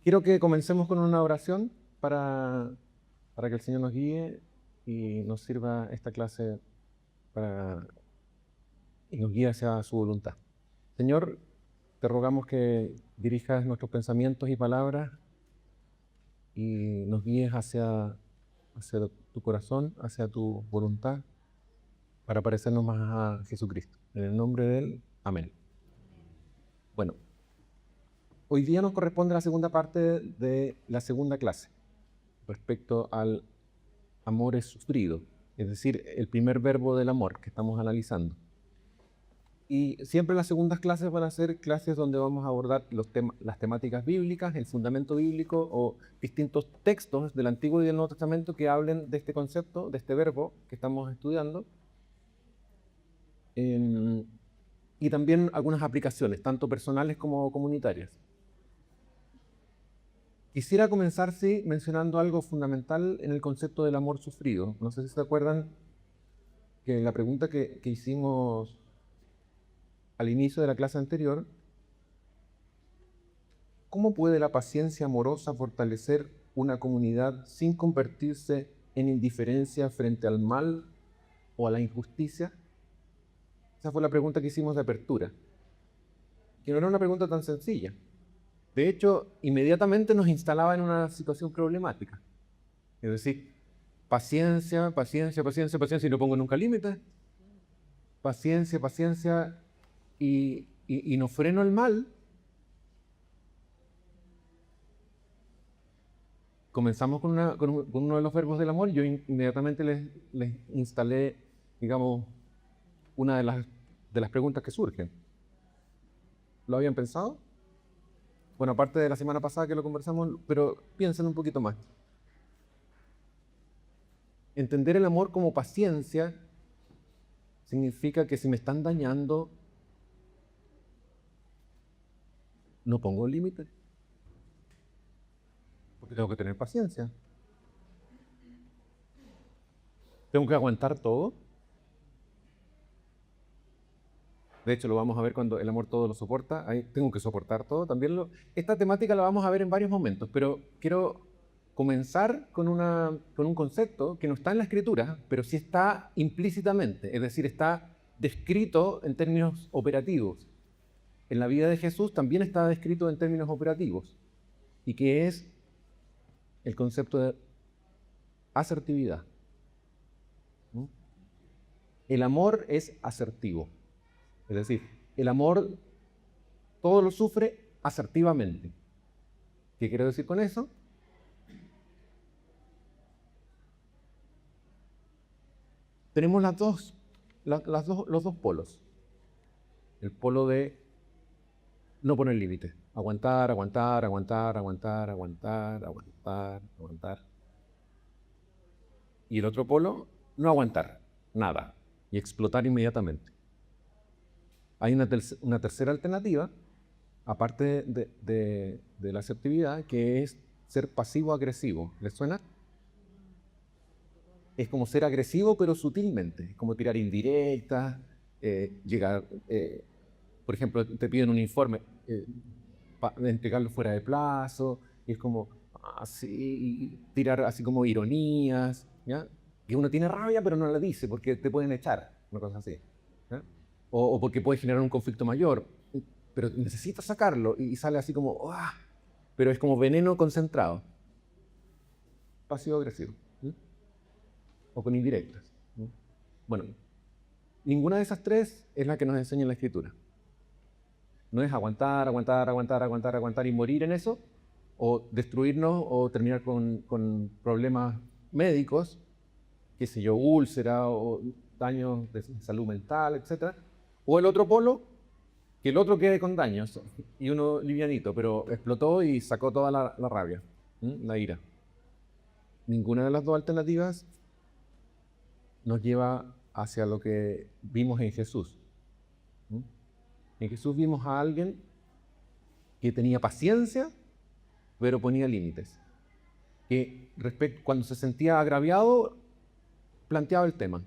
Quiero que comencemos con una oración para que el Señor nos guíe y nos sirva esta clase para, y nos guíe hacia su voluntad. Señor, te rogamos que dirijas nuestros pensamientos y palabras y nos guíes hacia tu corazón, hacia tu voluntad, para parecernos más a Jesucristo. En el nombre de Él, amén. Bueno, hoy día nos corresponde la segunda parte de la segunda clase, respecto al amor es sufrido, es decir, el primer verbo del amor que estamos analizando. Y siempre las segundas clases van a ser clases donde vamos a abordar las temáticas bíblicas, el fundamento bíblico o distintos textos del Antiguo y del Nuevo Testamento que hablen de este concepto, de este verbo que estamos estudiando. Y también algunas aplicaciones, tanto personales como comunitarias. Quisiera comenzar, sí, mencionando algo fundamental en el concepto del amor sufrido. No sé si se acuerdan que la pregunta que hicimos al inicio de la clase anterior, ¿cómo puede la paciencia amorosa fortalecer una comunidad sin convertirse en indiferencia frente al mal o a la injusticia? Esa fue la pregunta que hicimos de apertura, que no era una pregunta tan sencilla. De hecho, inmediatamente nos instalaba en una situación problemática. Es decir, paciencia, paciencia, paciencia, paciencia, y no pongo nunca límites. Paciencia, paciencia, y no freno el mal. Comenzamos con uno de los verbos del amor. Yo inmediatamente les instalé, digamos, una de las preguntas que surgen. ¿Lo habían pensado? Bueno, aparte de la semana pasada que lo conversamos, pero piensen un poquito más. Entender el amor como paciencia significa que si me están dañando, no pongo límites. Porque tengo que tener paciencia. Tengo que aguantar todo. De hecho, lo vamos a ver cuando el amor todo lo soporta. Ahí tengo que soportar todo. También esta temática la vamos a ver en varios momentos, pero quiero comenzar con un concepto que no está en la escritura, pero sí está implícitamente, es decir, está descrito en términos operativos. En la vida de Jesús también está descrito en términos operativos, y que es el concepto de asertividad. El amor es asertivo. Es decir, el amor todo lo sufre asertivamente. ¿Qué quiero decir con eso? Tenemos los dos polos. El polo de no poner límites. Aguantar, aguantar, aguantar, aguantar, aguantar, aguantar, aguantar. Y el otro polo, no aguantar nada y explotar inmediatamente. Hay una tercera alternativa, aparte de la asertividad, que es ser pasivo-agresivo. ¿Les suena? Es como ser agresivo, pero sutilmente. Es como tirar indirectas, llegar, por ejemplo, te piden un informe, entregarlo fuera de plazo, y es como así, tirar así como ironías, ¿ya? Que uno tiene rabia, pero no la dice, porque te pueden echar, una cosa así. ¿Ya? O porque puede generar un conflicto mayor, pero necesitas sacarlo, y sale así como, ¡ah! Pero es como veneno concentrado. Pasivo-agresivo. O con indirectas. Bueno, ninguna de esas tres es la que nos enseña la Escritura. No es aguantar, aguantar, aguantar, aguantar, aguantar y morir en eso, o destruirnos o terminar con problemas médicos, qué sé yo, úlcera o daños de salud mental, etc. O el otro polo, que el otro quede con daños y uno livianito, pero explotó y sacó toda la rabia, la ira. Ninguna de las dos alternativas nos lleva hacia lo que vimos en Jesús. En Jesús vimos a alguien que tenía paciencia, pero ponía límites. Que cuando se sentía agraviado, planteaba el tema,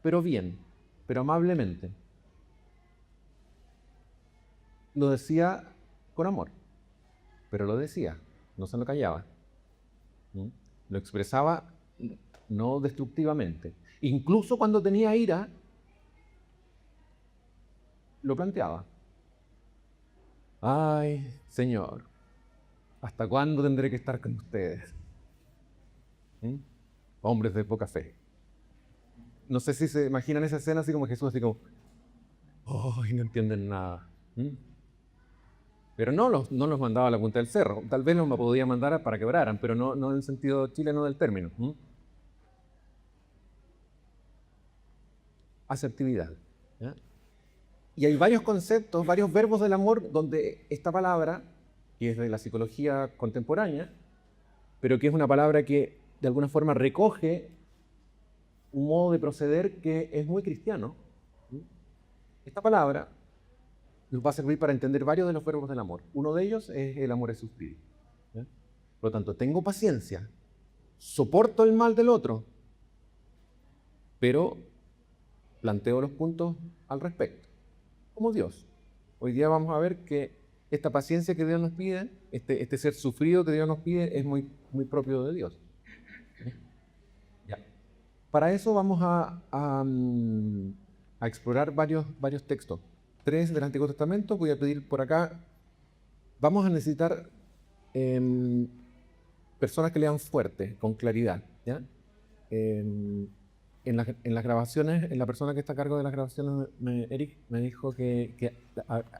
pero bien, pero amablemente. Lo decía con amor, pero lo decía. no se lo callaba. ¿Mm? Lo expresaba no destructivamente. Incluso cuando tenía ira, lo planteaba. Ay, Señor, ¿hasta cuándo tendré que estar con ustedes? ¿Mm? Hombres de poca fe. No sé si se imaginan esa escena así como Jesús, así como, ¡ay, no entienden nada! ¿Mm? Pero no los mandaba a la punta del cerro. Tal vez los podía mandar para que oraran, pero no en el sentido chileno del término. ¿Mm? Asertividad. ¿Ya? Y hay varios conceptos, varios verbos del amor donde esta palabra, que es de la psicología contemporánea, pero que es una palabra que de alguna forma recoge un modo de proceder que es muy cristiano. Esta palabra nos va a servir para entender varios de los verbos del amor. Uno de ellos es el amor es sufrido. ¿Ya? Por lo tanto, tengo paciencia, soporto el mal del otro, pero planteo los puntos al respecto, como Dios. Hoy día vamos a ver que esta paciencia que Dios nos pide, este ser sufrido que Dios nos pide, es muy, muy propio de Dios. Ya. Para eso vamos a explorar varios textos. 3 del Antiguo Testamento. Voy a pedir por acá. Vamos a necesitar personas que lean fuerte, con claridad. ¿Ya? En las grabaciones, la persona que está a cargo de las grabaciones, Eric, me dijo que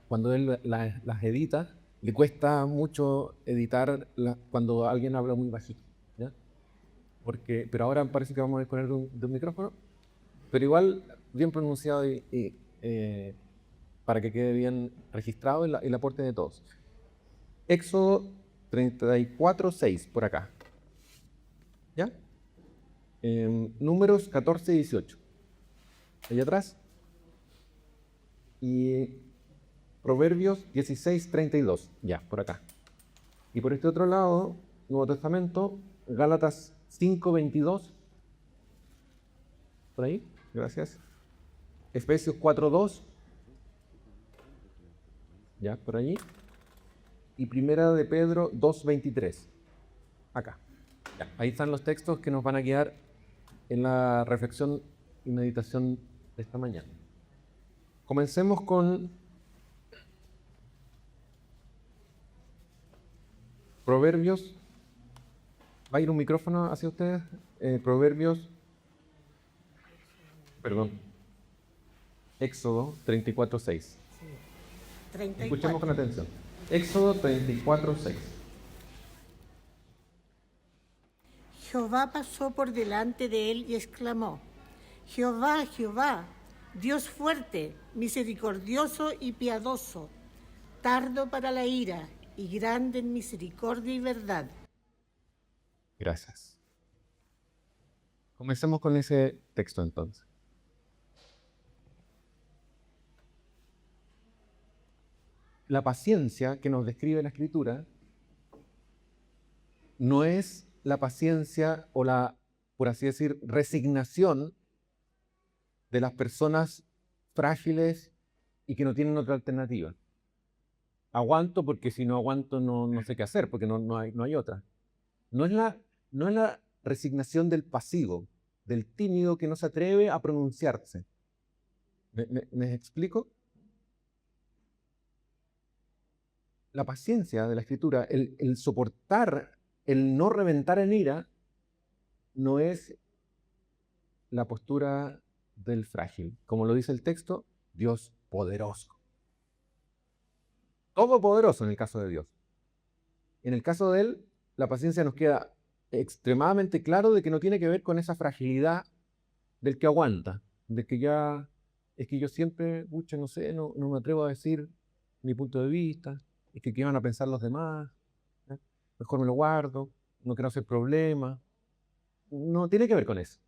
cuando él las edita, le cuesta mucho editar cuando alguien habla muy bajito. ¿Ya? Pero ahora parece que vamos a disponer de un micrófono, pero igual bien pronunciado para que quede bien registrado el aporte de todos. Éxodo 34:6, por acá. ¿Ya? Números 14 y 18. Allá atrás. Y Proverbios 16:32. Ya, por acá. Y por este otro lado, Nuevo Testamento, Gálatas 5:22. Por ahí, gracias. Efesios 4:2. Ya, por allí. Y Primera de Pedro 2:23. Acá. Ya, ahí están los textos que nos van a guiar en la reflexión y meditación de esta mañana. Comencemos con Proverbios. ¿Va a ir un micrófono hacia ustedes? Proverbios, perdón, Éxodo 34:6. Sí, 34. Escuchemos con atención. Éxodo 34:6. Jehová pasó por delante de él y exclamó: Jehová, Jehová, Dios fuerte, misericordioso y piadoso, tardo para la ira y grande en misericordia y verdad. Gracias. Comencemos con ese texto entonces. La paciencia que nos describe la Escritura no es la paciencia o la, por así decir, resignación de las personas frágiles y que no tienen otra alternativa. Aguanto porque si no aguanto no sé qué hacer, porque no hay otra. No es la resignación del pasivo, del tímido que no se atreve a pronunciarse. ¿Me explico? La paciencia de la Escritura, el soportar, el no reventar en ira, no es la postura del frágil. Como lo dice el texto, Dios poderoso. Todopoderoso en el caso de Dios. En el caso de Él, la paciencia nos queda extremadamente claro de que no tiene que ver con esa fragilidad del que aguanta, de que ya es que yo siempre, pucha, no sé, no me atrevo a decir mi punto de vista, es que qué van a pensar los demás, ¿eh? Mejor me lo guardo, no quiero hacer problemas. No tiene que ver con eso.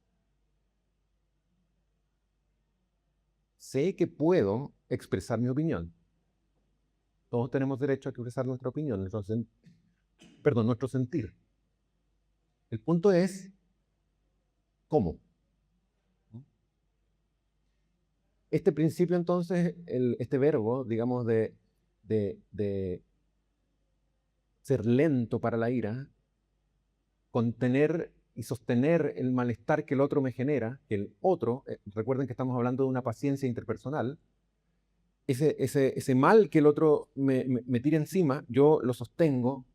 Sé que puedo expresar mi opinión. Todos tenemos derecho a expresar nuestra opinión, nuestro sentir. El punto es, ¿cómo? Este principio entonces, este verbo, digamos, de ser lento para la ira, contener y sostener el malestar que el otro me genera, que el otro, recuerden que estamos hablando de una paciencia interpersonal, ese mal que el otro me tira encima, yo lo sostengo,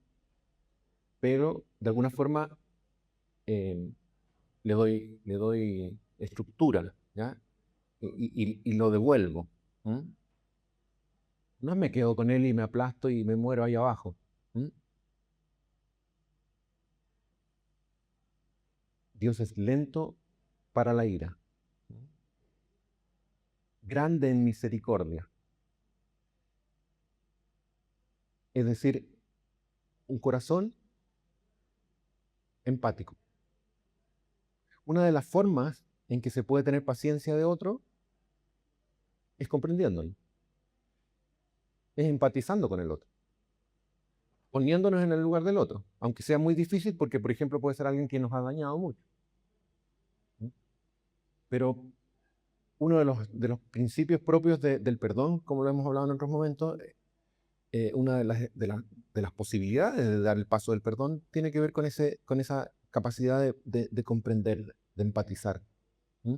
pero de alguna forma eh, le doy estructura, ¿ya? Y lo devuelvo. ¿Mm? No me quedo con él y me aplasto y me muero ahí abajo. ¿Mm? Dios es lento para la ira, grande en misericordia. Es decir, un corazón empático. Una de las formas en que se puede tener paciencia de otro es comprendiéndolo, es empatizando con el otro, poniéndonos en el lugar del otro, aunque sea muy difícil porque, por ejemplo, puede ser alguien que nos ha dañado mucho. Pero uno de los principios propios del perdón, como lo hemos hablado en otros momentos, una de las posibilidades de dar el paso del perdón tiene que ver con esa capacidad de comprender, de empatizar. ¿Mm?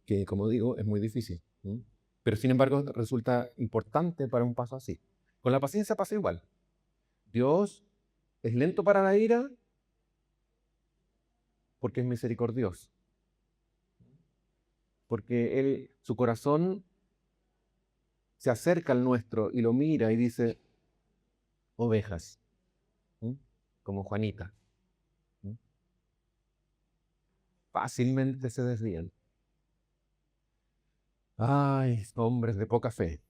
Que, como digo, es muy difícil. ¿Mm? Pero, sin embargo, resulta importante para un paso así. Con la paciencia pasa igual. Dios es lento para la ira porque es misericordioso. Porque su corazón se acerca al nuestro y lo mira y dice, ovejas, ¿Mm? Como Juanita. ¿Mm? Fácilmente se desvían. Ay, hombres de poca fe.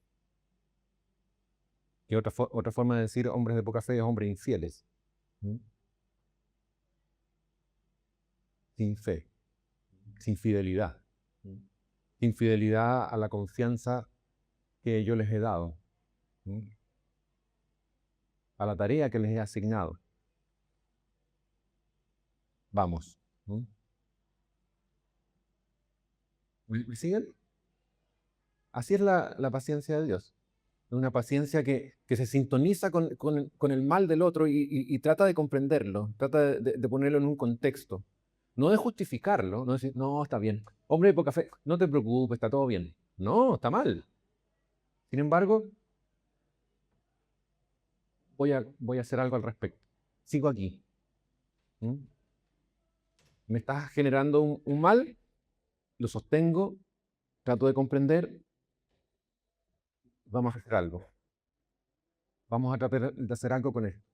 Y otra forma de decir hombres de poca fe es hombres infieles. ¿Mm? Sin fe, sin fidelidad. ¿Mm? Sin fidelidad a la confianza que yo les he dado. ¿Mm? A la tarea que les he asignado. Vamos. ¿Mm? ¿Me siguen? Así es la paciencia de Dios. Una paciencia que se sintoniza con el mal del otro y trata de comprenderlo, trata de ponerlo en un contexto. No de justificarlo, no decir, no, está bien. Hombre de poca fe, no te preocupes, está todo bien. No, está mal. Sin embargo, voy a hacer algo al respecto. Sigo aquí. ¿Mm? Me estás generando un mal, lo sostengo, trato de comprender, vamos a hacer algo. Vamos a tratar de hacer algo con esto.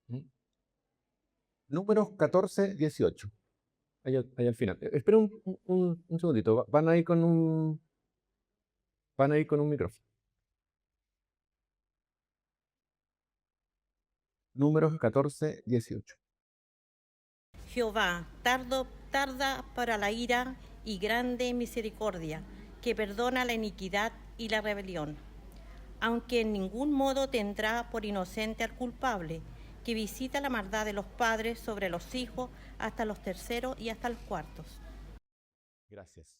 ¿Mm? Números 14, 18. Ahí al final. Espera un segundito. Van a ir con un micrófono. Números 14, 18. Jehová, tarda para la ira y grande en misericordia, que perdona la iniquidad y la rebelión, aunque en ningún modo tendrá por inocente al culpable, que visita la maldad de los padres sobre los hijos hasta los terceros y hasta los cuartos. Gracias.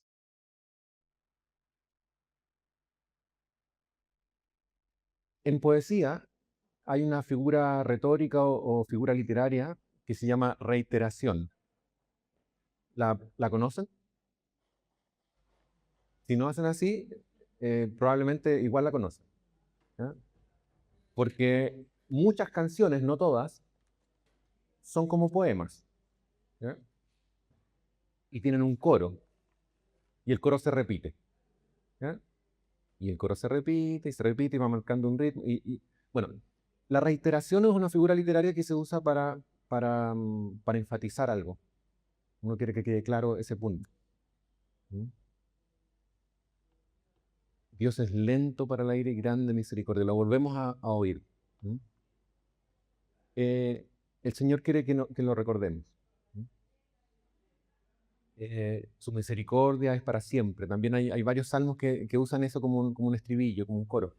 En poesía hay una figura retórica o figura literaria que se llama reiteración. ¿La conocen? Si no hacen así, probablemente igual la conocen. ¿Ya? Porque muchas canciones, no todas, son como poemas. ¿Ya? Y tienen un coro. Y el coro se repite. ¿Ya? Y el coro se repite y se repite y va marcando un ritmo. Bueno, la reiteración es una figura literaria que se usa para enfatizar algo. Uno quiere que quede claro ese punto. ¿Mm? Dios es lento para el aire y grande misericordia. Lo volvemos a oír. ¿Mm? El Señor quiere que lo recordemos. ¿Mm? Su misericordia es para siempre. También hay varios salmos que usan eso como un estribillo, como un coro,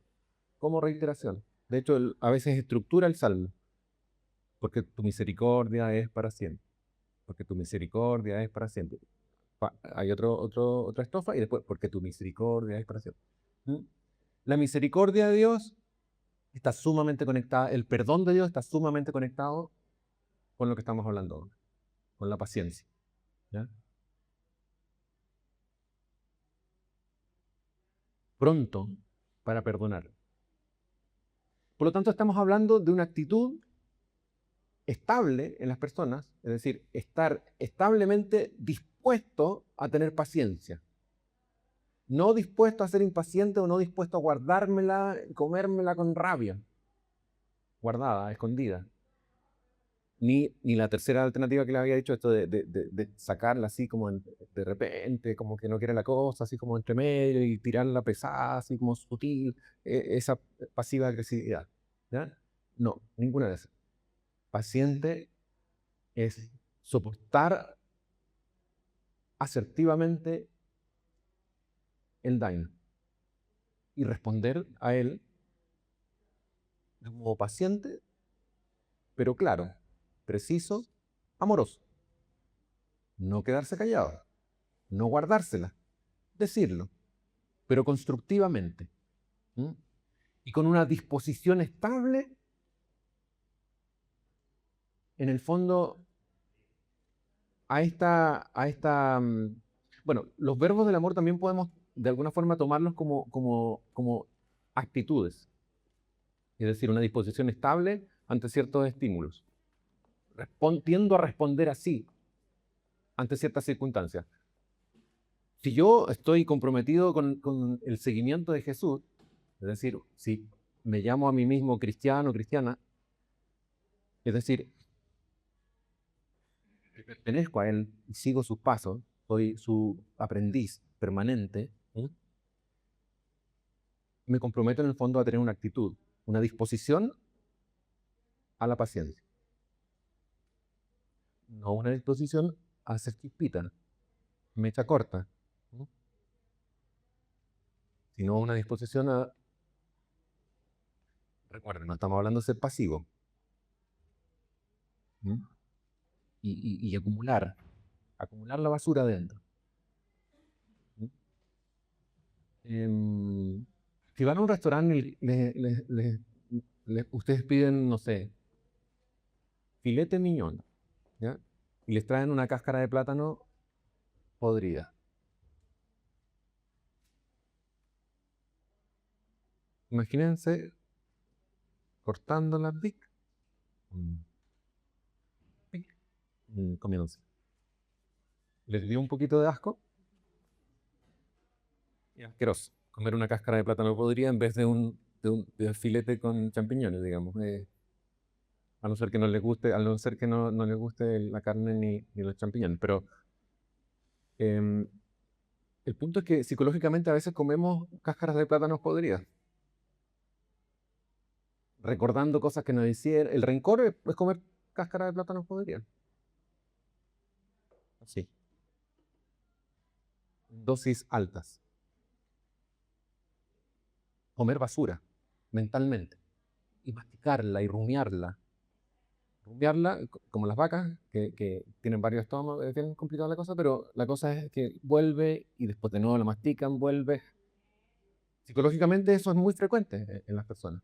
como reiteración. De hecho, a veces estructura el salmo, porque tu misericordia es para siempre, porque tu misericordia es para siempre. Hay otra estrofa y después, porque tu misericordia es para siempre. ¿Mm? La misericordia de Dios está sumamente conectada, el perdón de Dios está sumamente conectado con lo que estamos hablando ahora, con la paciencia. ¿Ya? Pronto para perdonar. Por lo tanto, estamos hablando de una actitud estable en las personas, es decir, estar establemente dispuesto a tener paciencia. No dispuesto a ser impaciente o no dispuesto a guardármela, comérmela con rabia, guardada, escondida. Ni la tercera alternativa que le había dicho, esto de sacarla así como de repente, como que no quiere la cosa, así como entre medio y tirarla pesada, así como sutil, esa pasiva agresividad. ¿Ya? No, ninguna de esas. Paciente es soportar asertivamente el daño y responder a él de un modo paciente, pero claro, preciso, amoroso. No quedarse callado, no guardársela, decirlo, pero constructivamente. ¿Mm? Y con una disposición estable, en el fondo, bueno, los verbos del amor también podemos de alguna forma tomarlos como actitudes. Es decir, una disposición estable ante ciertos estímulos. Tiendo a responder así ante ciertas circunstancias. Si yo estoy comprometido con el seguimiento de Jesús, es decir, si me llamo a mí mismo cristiano o cristiana, es decir, pertenezco a Él y sigo sus pasos, soy su aprendiz permanente, me comprometo en el fondo a tener una actitud, una disposición a la paciencia. No una disposición a hacer chispita, mecha corta, sino una disposición a... Recuerden, no estamos hablando de ser pasivo. Y acumular la basura dentro. Si van a un restaurante y ustedes piden, no sé, filete miñón, ¿ya? Y les traen una cáscara de plátano podrida. Imagínense cortando las bic, comiéndose. ¿Les dio un poquito de asco? Y asqueroso. Comer una cáscara de plátano podrida en vez de un filete con champiñones, digamos. A no ser que no les guste, no les guste la carne ni los champiñones. Pero el punto es que psicológicamente a veces comemos cáscaras de plátanos podridas. Recordando cosas que nos hicieron. El rencor es comer cáscara de plátanos podridas. Así. Dosis altas. Comer basura, mentalmente. Y masticarla y rumiarla. Rumiarla, como las vacas, que tienen varios estómagos, es bien complicada la cosa, pero la cosa es que vuelve y después de nuevo la mastican, vuelve. Psicológicamente eso es muy frecuente en las personas.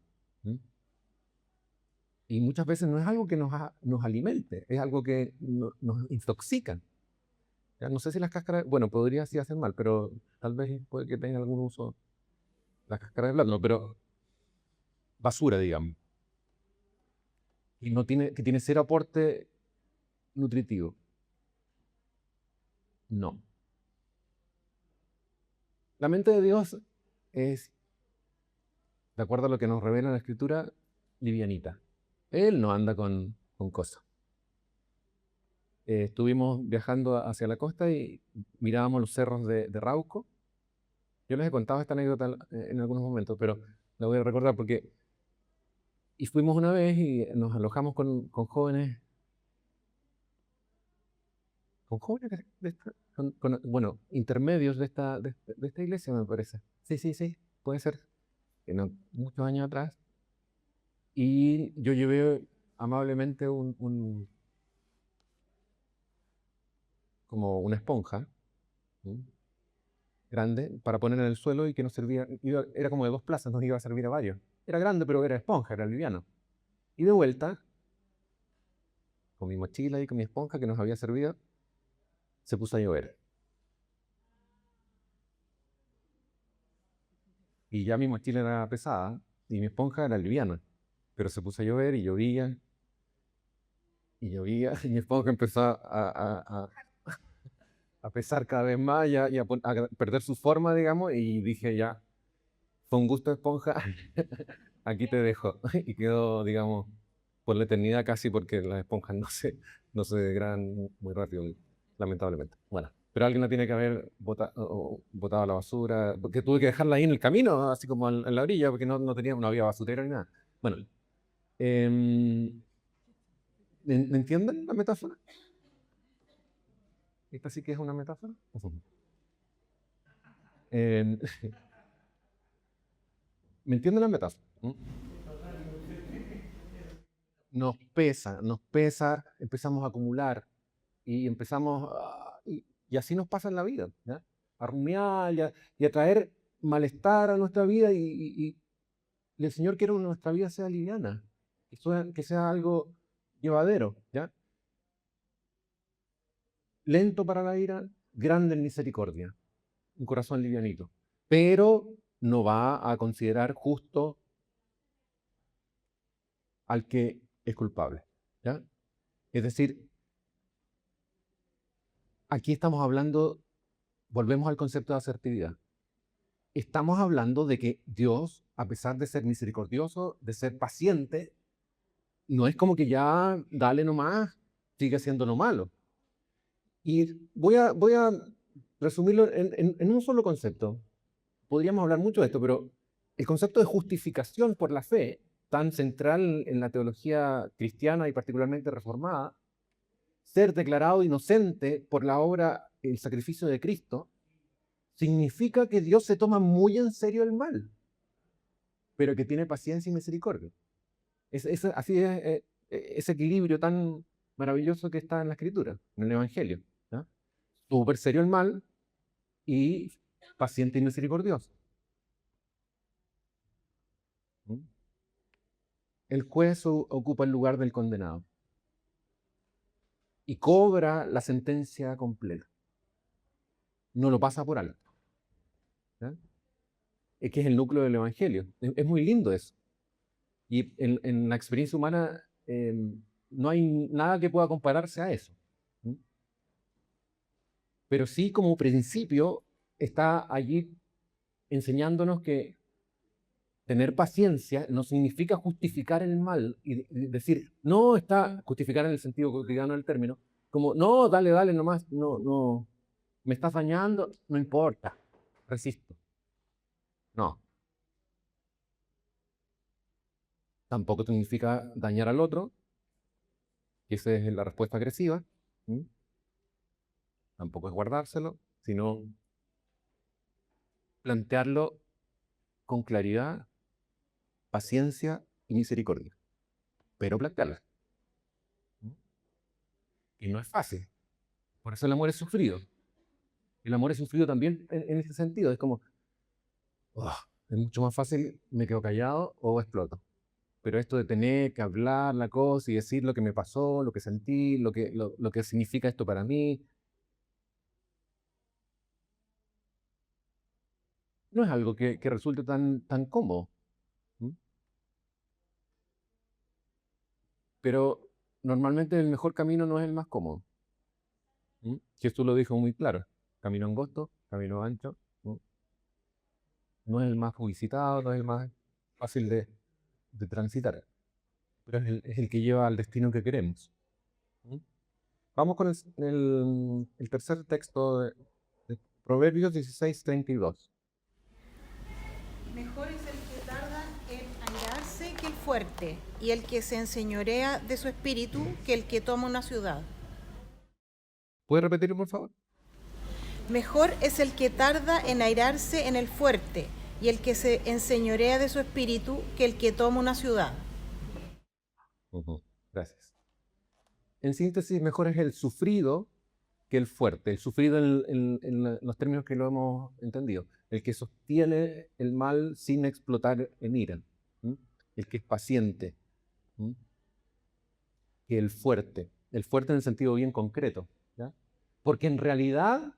Y muchas veces no es algo que nos alimente, es algo que nos intoxica. ¿Ya? No sé si las cáscaras, bueno, podría sí hacer mal, pero tal vez puede que tenga algún uso las cáscaras de plátano, pero basura, digamos. Y que tiene cero aporte nutritivo. No. La mente de Dios es, de acuerdo a lo que nos revela la Escritura, livianita. Él no anda con cosas. Estuvimos viajando hacia la costa y mirábamos los cerros de Rauco. Yo les he contado esta anécdota en algunos momentos, pero la voy a recordar porque... Y fuimos una vez y nos alojamos con jóvenes... Con jóvenes bueno, intermedios de esta iglesia, me parece. Sí, puede ser. Muchos años atrás. Y yo llevé amablemente como una esponja grande para poner en el suelo y que nos servía, era como de 2 plazas, nos iba a servir a varios. era grande, pero era esponja, era liviano. Y de vuelta, con mi mochila y con mi esponja que nos había servido, se puso a llover. Y ya mi mochila era pesada y mi esponja era liviana. Pero se puso a llover y llovía. Y llovía y mi esponja empezó a pesar cada vez más a perder su forma, digamos. Y dije ya, fue un gusto esponja, aquí te dejo. Y quedó, digamos, por la eternidad casi porque las esponjas no se degradan muy rápido, lamentablemente. Bueno, pero alguien la tiene que haber botado a la basura, porque tuve que dejarla ahí en el camino, así como en la orilla, porque no había basurero ni nada. Bueno, ¿me entienden la metáfora? ¿Esta sí que es una metáfora? Em, ¿Me entienden la metáfora? Nos pesa, empezamos a acumular y empezamos, y así nos pasa en la vida, ¿ya? A rumiar y a traer malestar a nuestra vida y el Señor quiere que nuestra vida sea liviana, que sea algo llevadero, ¿ya? Lento para la ira, grande en misericordia, un corazón livianito, pero no va a considerar justo al que es culpable, ¿ya? Es decir, aquí estamos hablando, volvemos al concepto de asertividad. Estamos hablando de que Dios, a pesar de ser misericordioso, de ser paciente, no es como que ya dale nomás, sigue haciendo lo malo. Y voy a resumirlo en un solo concepto. Podríamos hablar mucho de esto, pero el concepto de justificación por la fe, tan central en la teología cristiana y particularmente reformada, ser declarado inocente por la obra, el sacrificio de Cristo, significa que Dios se toma muy en serio el mal, pero que tiene paciencia y misericordia. Así es ese equilibrio tan maravilloso que está en la Escritura, en el Evangelio. ¿Ya? Súper serio el mal y paciente y misericordioso. ¿Mm? El juez ocupa el lugar del condenado y cobra la sentencia completa. No lo pasa por alto. ¿Ya? Es que es el núcleo del Evangelio. Es muy lindo eso. Y en la experiencia humana no hay nada que pueda compararse a eso. ¿Mm? Pero sí, como principio, está allí enseñándonos que tener paciencia no significa justificar el mal y decir, no está, justificar en el sentido cotidiano del término, como, no, dale, dale nomás, no, me estás dañando, no importa, resisto. No. Tampoco significa dañar al otro, que esa es la respuesta agresiva. ¿Mm? Tampoco es guardárselo, sino plantearlo con claridad, paciencia y misericordia. Pero plantearla. ¿Mm? Y no es fácil. Por eso el amor es sufrido. El amor es sufrido también en ese sentido. Es como, "Oh, es mucho más fácil, me quedo callado o exploto". Pero esto de tener que hablar la cosa y decir lo que me pasó, lo que sentí, lo que significa esto para mí, no es algo que resulte tan cómodo. ¿Mm? Pero normalmente el mejor camino no es el más cómodo. ¿Mm? Jesús lo dijo muy claro. Camino angosto, camino ancho. ¿Mm? No es el más visitado, no es el más fácil de transitar, pero es el que lleva al destino que queremos. ¿Mm? Vamos con el tercer texto de Proverbios 16:32. Mejor es el que tarda en airarse que el fuerte, y el que se enseñorea de su espíritu que el que toma una ciudad. ¿Puede repetirlo, por favor? Mejor es el que tarda en airarse en el fuerte, y el que se enseñorea de su espíritu que el que toma una ciudad. Gracias. En síntesis, mejor es el sufrido que el fuerte. El sufrido en los términos que lo hemos entendido. El que sostiene el mal sin explotar en ira. ¿Mm? el que es paciente, que el fuerte en el sentido bien concreto, ¿ya? Porque en realidad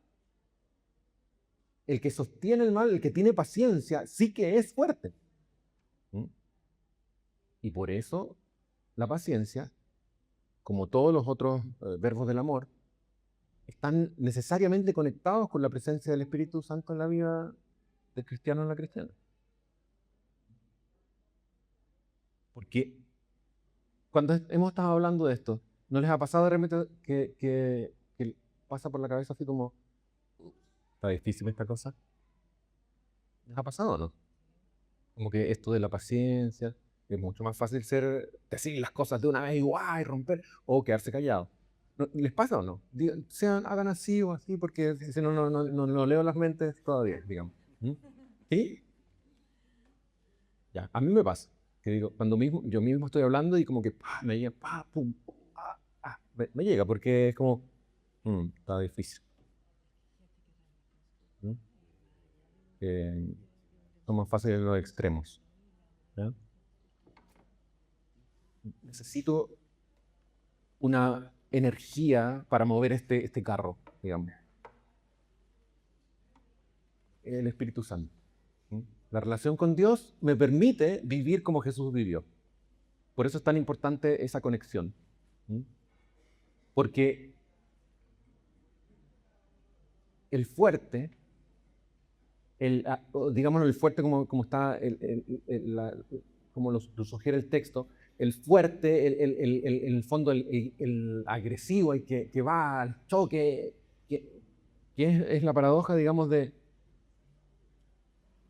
el que sostiene el mal, el que tiene paciencia, sí que es fuerte. Y por eso la paciencia, como todos los otros verbos del amor, están necesariamente conectados con la presencia del Espíritu Santo en la vida del cristiano o la cristiana. Porque cuando hemos estado hablando de esto, ¿no les ha pasado de repente que pasa por la cabeza así como, está difícil esta cosa? ¿Les ha pasado o no? Como que esto de la paciencia, es mucho más fácil decir las cosas de una vez y romper, o quedarse callado. ¿Les pasa o no? Hagan así o así, porque si no, no leo las mentes todavía, digamos. ¿Sí? Ya, a mí me pasa. Que digo, cuando yo mismo estoy hablando y como que me llega, pum, me llega, porque es como, está difícil. Son más fáciles los extremos. ¿Ya? Necesito una energía para mover este carro, digamos. El Espíritu Santo. La relación con Dios me permite vivir como Jesús vivió. Por eso es tan importante esa conexión. Porque el fuerte, digámoslo, el fuerte como está, como lo sugiere el texto, el fuerte, en el fondo, el agresivo, el que va al choque, que es la paradoja, digamos, de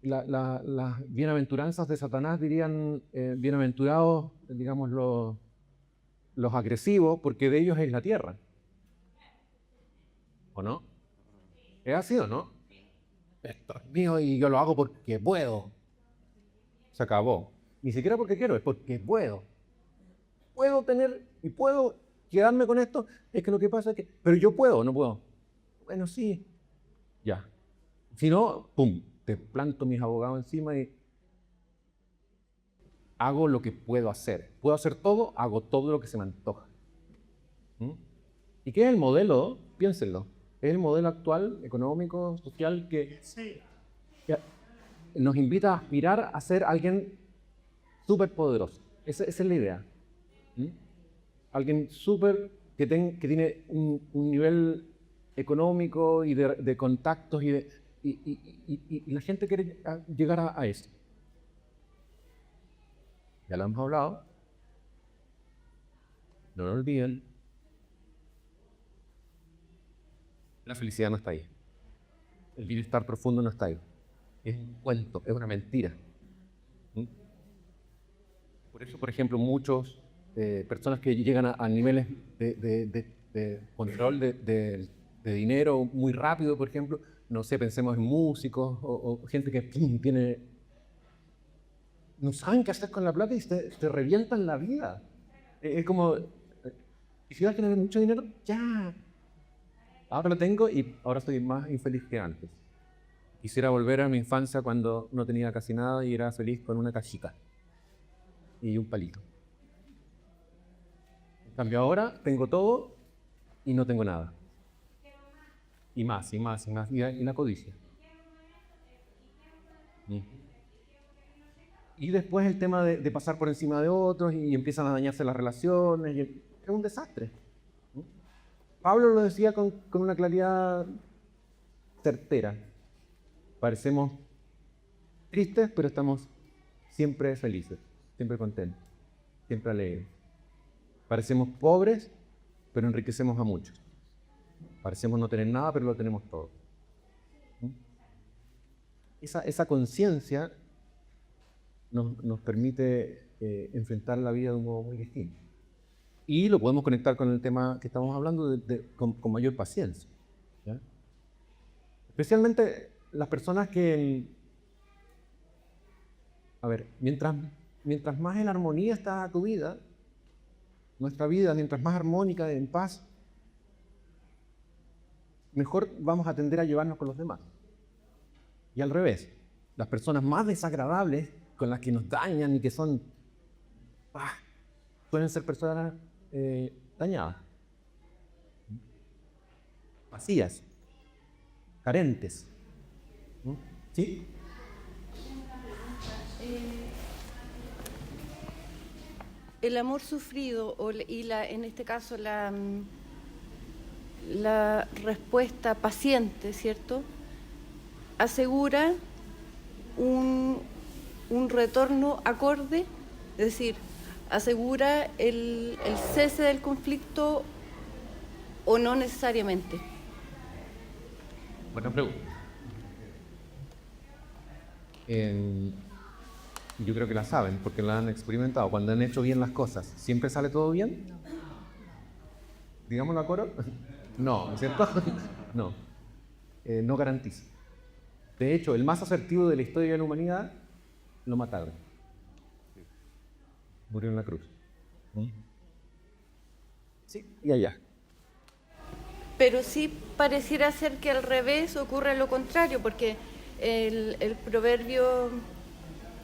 las bienaventuranzas de Satanás dirían, bienaventurados, digamos, los agresivos, porque de ellos es la tierra. ¿O no? ¿Es así o no? Esto es mío y yo lo hago porque puedo. Se acabó. Ni siquiera porque quiero, es porque puedo. Puedo tener y puedo quedarme con esto. Es que lo que pasa es que... Pero yo puedo o no puedo. Bueno, sí. Ya. Si no, pum, te planto mis abogados encima y hago lo que puedo hacer. Puedo hacer todo, hago todo lo que se me antoja. ¿Y qué es el modelo? Piénsenlo. Es el modelo actual, económico, social, que nos invita a aspirar a ser alguien súper poderoso. Esa es la idea. Alguien súper que tiene un nivel económico y de contactos y la gente quiere llegar a eso. Ya lo hemos hablado. No lo olviden. La felicidad no está ahí. El bienestar profundo no está ahí. Es un cuento, es una mentira. Por eso, por ejemplo, muchas personas que llegan a niveles de control de dinero muy rápido, por ejemplo, no sé, pensemos en músicos o gente que no saben qué hacer con la plata y se revientan la vida. Es como, y si vas a tener mucho dinero, ya. Ahora lo tengo y ahora estoy más infeliz que antes. Quisiera volver a mi infancia cuando no tenía casi nada y era feliz con una cachita y un palito. En cambio ahora tengo todo y no tengo nada. Y más, y más, y más. Y la codicia. Y después el tema de pasar por encima de otros y empiezan a dañarse las relaciones. Es un desastre. Pablo lo decía con una claridad certera. Parecemos tristes, pero estamos siempre felices, siempre contentos, siempre alegres. Parecemos pobres, pero enriquecemos a muchos. Parecemos no tener nada, pero lo tenemos todo. Esa conciencia nos permite enfrentar la vida de un modo muy distinto. Y lo podemos conectar con el tema que estamos hablando con mayor paciencia. ¿Ya? Especialmente las personas que... A ver, mientras más en armonía está tu vida, nuestra vida, mientras más armónica, en paz, mejor vamos a tender a llevarnos con los demás. Y al revés, las personas más desagradables, con las que nos dañan y que son suelen ser personas dañadas, vacías, carentes. ¿Sí? El amor sufrido en este caso la respuesta paciente, ¿cierto? Asegura un retorno acorde, es decir, asegura el cese del conflicto o no necesariamente. Buena pregunta. Yo creo que la saben porque la han experimentado. Cuando han hecho bien las cosas, ¿siempre sale todo bien? Digámoslo a coro. No, ¿no es cierto? No. No garantiza. De hecho, el más asertivo de la historia de la humanidad lo mataron. Murió en la cruz. Sí, y allá. Pero sí pareciera ser que al revés ocurre lo contrario, porque el proverbio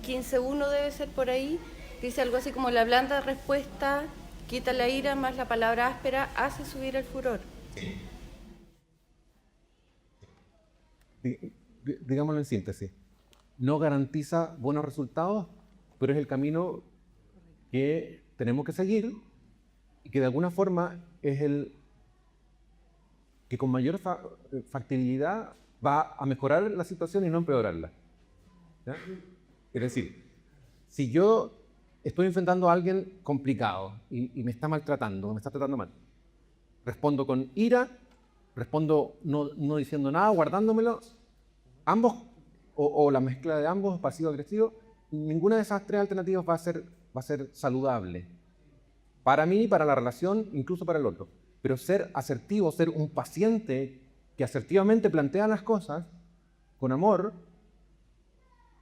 15.1 debe ser por ahí, dice algo así como: la blanda respuesta quita la ira, más la palabra áspera hace subir el furor. Digámoslo en síntesis. No garantiza buenos resultados, pero es el camino que tenemos que seguir y que de alguna forma es el que con mayor factibilidad va a mejorar la situación y no empeorarla. ¿Ya? Es decir, si yo estoy enfrentando a alguien complicado y me está maltratando, me está tratando mal, respondo con ira, respondo no diciendo nada, guardándomelo, ambos, o la mezcla de ambos, pasivo-agresivo, ninguna de esas tres alternativas va a ser saludable. Para mí, para la relación, incluso para el otro. Pero ser asertivo, ser un paciente que asertivamente plantea las cosas con amor,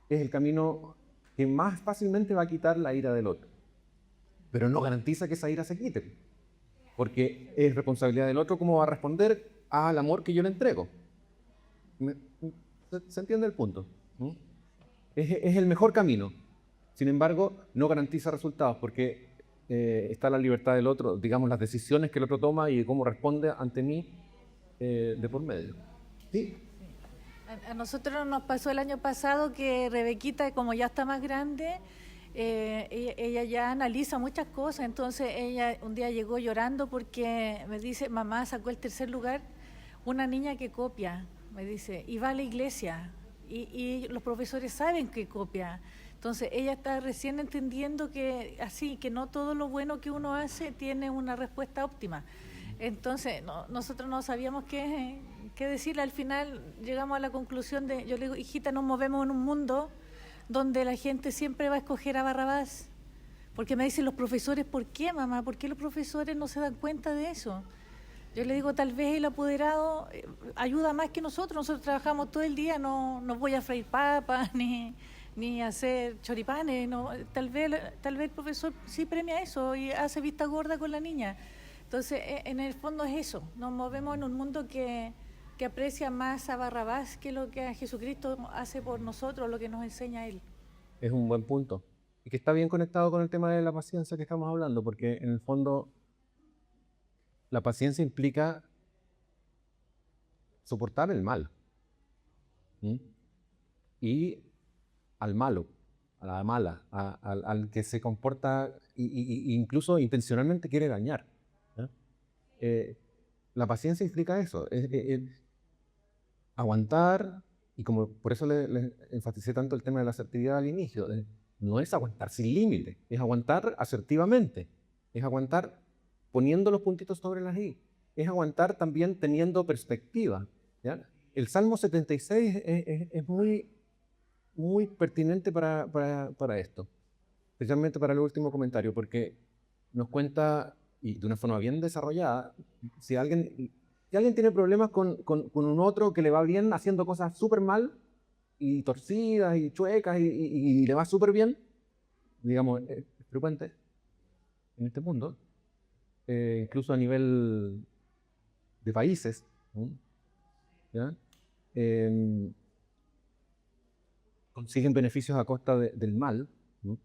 es el camino que más fácilmente va a quitar la ira del otro. Pero no garantiza que esa ira se quite, porque es responsabilidad del otro cómo va a responder al amor que yo le entrego. ¿Se entiende el punto? Es el mejor camino. Sin embargo, no garantiza resultados, porque está la libertad del otro, digamos, las decisiones que el otro toma y cómo responde ante mí de por medio. ¿Sí? A nosotros nos pasó el año pasado que Rebequita, como ya está más grande, ella ya analiza muchas cosas. Entonces ella un día llegó llorando porque me dice: mamá, sacó el 3er lugar una niña que copia, me dice, y va a la iglesia y los profesores saben que copia. Entonces ella está recién entendiendo que no todo lo bueno que uno hace tiene una respuesta óptima. Entonces nosotros no sabíamos qué decirle. Al final llegamos a la conclusión yo le digo: hijita, nos movemos en un mundo donde la gente siempre va a escoger a Barrabás. Porque me dicen los profesores: ¿por qué, mamá? ¿Por qué los profesores no se dan cuenta de eso? Yo le digo: tal vez el apoderado ayuda más que nosotros trabajamos todo el día, no voy a freír papas ni hacer choripanes, no. Tal vez el profesor sí premia eso y hace vista gorda con la niña. Entonces, en el fondo es eso, nos movemos en un mundo que aprecia más a Barrabás que lo que a Jesucristo hace por nosotros, lo que nos enseña Él. Es un buen punto. Y que está bien conectado con el tema de la paciencia que estamos hablando, porque en el fondo la paciencia implica soportar el mal. Y al malo, a la mala, al que se comporta e incluso intencionalmente quiere dañar. La paciencia implica eso, aguantar, y como por eso le enfaticé tanto el tema de la asertividad al inicio, no es aguantar sin límite, es aguantar asertivamente, es aguantar poniendo los puntitos sobre las i, es aguantar también teniendo perspectiva. ¿Ya? El Salmo 76 es muy pertinente para esto, especialmente para el último comentario, porque nos cuenta, y de una forma bien desarrollada, si alguien tiene problemas con un otro que le va bien haciendo cosas súper mal, y torcidas, y chuecas, y le va súper bien, digamos, es frecuente en este mundo, incluso a nivel de países, ¿ya? Consiguen beneficios a costa del mal, ¿no?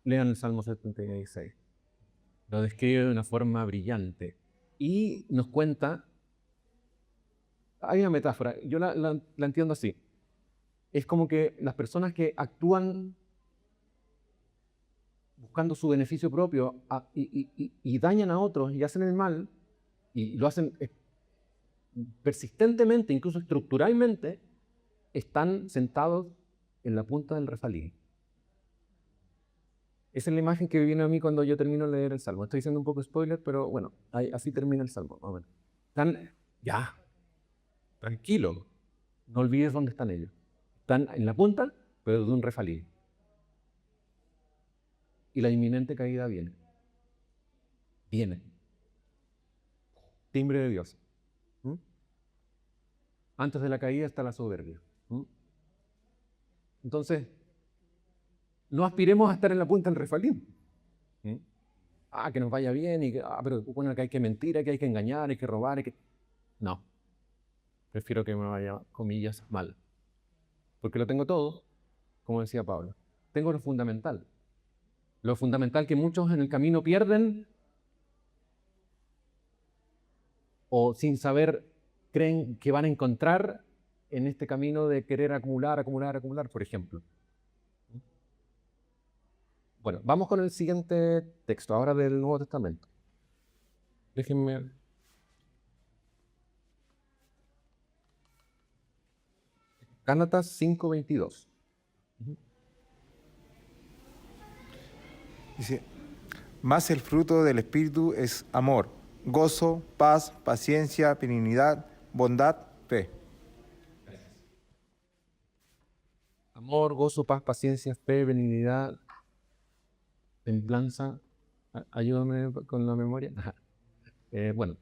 Lean el Salmo 76. Lo describe de una forma brillante. Y nos cuenta, hay una metáfora, yo la entiendo así. Es como que las personas que actúan buscando su beneficio propio y dañan a otros y hacen el mal, y lo hacen persistentemente, incluso estructuralmente, están sentados en la punta del refalín. Esa es la imagen que viene a mí cuando yo termino de leer el Salmo. Estoy diciendo un poco spoiler, pero bueno, así termina el Salmo. Están, ya, tranquilo, no olvides dónde están ellos. Están en la punta, pero de un refalín. Y la inminente caída viene. Viene. Timbre de Dios. Antes de la caída está la soberbia. Entonces, no aspiremos a estar en la punta del refalín. Que nos vaya bien, pero bueno, que hay que mentir, que hay que engañar, hay que robar, No. Prefiero que me vaya, comillas, mal. Porque lo tengo todo, como decía Pablo. Tengo lo fundamental. Lo fundamental que muchos en el camino pierden o sin saber creen que van a encontrar en este camino de querer acumular, por ejemplo. Bueno, vamos con el siguiente texto, ahora del Nuevo Testamento. Déjenme... Gálatas 5:22. Dice, mas el fruto del Espíritu es amor, gozo, paz, paciencia, benignidad, bondad, fe. Amor, gozo, paz, paciencia, fe, benignidad, templanza. Ayúdame con la memoria. Bueno.